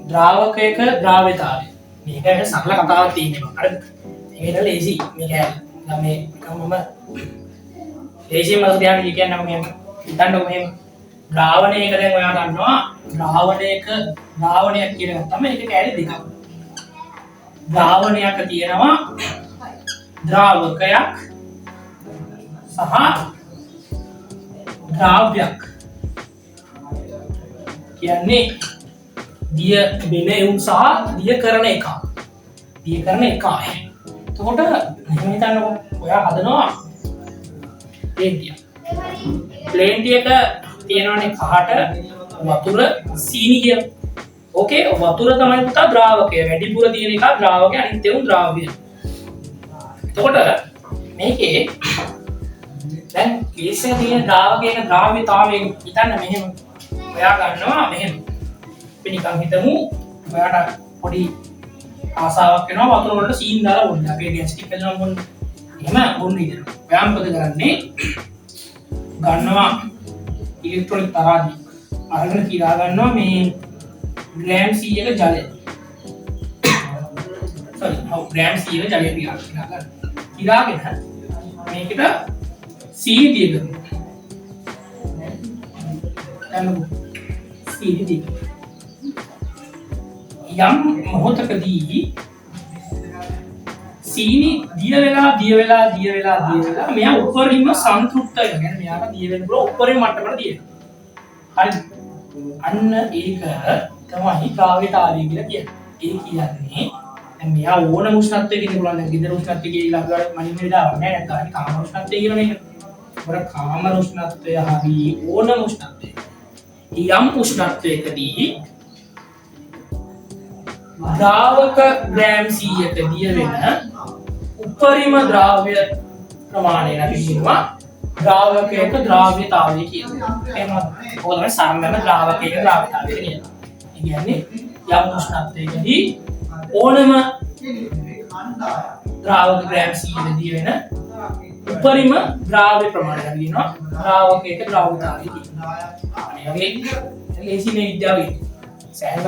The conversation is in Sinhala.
ද්‍රාවකයක ද්‍රාව්‍යතාවය. මේක ඇයි සරල කතාවක් තියෙනවා. හරිද? මේක ලේසි. මේක මේ මම ලේසි මම කියන්නේ මම හිතන්නකො මෙහෙම ද්‍රාවණයක දැන් ඔයා ගන්නවා ද්‍රාවණයක් කියන එක තමයි ඒක කැලේ දෙකක්. ද්‍රාවණයක තියෙනවා ද්‍රාවකයක් සහ ද්‍රාව්‍යයක්. කියන්නේ දිය වෙන එවුන් සහ දිය කරන එක. දිය කරන එකයි. එතකොට මෙහෙම හිතන්නකො ඔයා හදනවා ප්ලේන් ටික. ප්ලේන් ටික තියෙනවානේ කහට වතුර සීනි කියලා. ඕකේ වතුර තමයි පුතා ද්‍රාවකය. වැඩිපුර තියෙන එක ද්‍රාවකය අනිත් ඒවා ද්‍රාව්‍ය. එතකොට මේකේ දැන් කේස් එකේ තියෙන ද්‍රාවකයක ද්‍රාව්‍යතාවය හිතන්න මෙහෙම. ඔයා ගන්නවා මෙහෙම. අපි නිකන් හිතමු ඔයාට පොඩි ආසාවක් වෙනවා වතුර වලට සීන් දාලා බොන්න. අපේ ගැස්ටික් හදනවා බොන්න. එහෙම බොන්න ඉතින්. ඔයා මොකද කරන්නේ? ගන්නවා ඉලෙක්ට්‍රොනික තරාදියක්. අරගෙන කිරා ගන්නවා මේ ග්‍රෑම් 100ක ජලය. sorry ග්‍රෑම් 100ක ජලය කිරා ගන්න. කිරාගෙන මේකට සීනි දිය ගන්නවා. දැන් සීනි දිය. යම් මොහොතකදී සීනි දිය වෙලා මෙයා උඩරින්ම සන්තුෂ්ට වෙනවා. මෙයාට දිය වෙන බල උඩරින් මට්ටමට දියනවා. හරි. අන්න ඒක තමයි ද්‍රාව්‍යතාවය කියලා කියන්නේ. ඒ කියන්නේ දැන් මෙයා ඕන උෂ්ණත්වයක ඉන්න පුළුවන්. දැන් ගෙදර උෂ්ණත්වය කියලා ගාවට මනින්න විදිහක් නැහැ. නැත්නම් කාම උෂ්ණත්වය කියලා මේක. වර කාම උෂ්ණත්වය හරි ඕන උෂ්ණත්වය. යම් උෂ්ණත්වයකදී ද්‍රාවක ග්‍රෑම් 100ක දිය වෙන උපරිම ද්‍රාව්‍ය ප්‍රමාණය අපි කියනවා ද්‍රාවකයක ද්‍රාව්‍යතාවය කියලා. එහෙනම් ඕනම සාමාන්‍ය ද්‍රාවකයක ද්‍රාව්‍යතාවය කියනවා. ඒ කියන්නේ යම් උෂ්ණත්වයකදී ඕනම ද්‍රාවක ග්‍රෑම් 100ක දිය වෙන උපරිම ද්‍රාව්‍ය ප්‍රමාණය අපි කියනවා ද්‍රාවකයක ද්‍රාව්‍යතාවය කියලා. අනේ වගේ ලේසි මේ විද්‍යාවේ සෑහෙන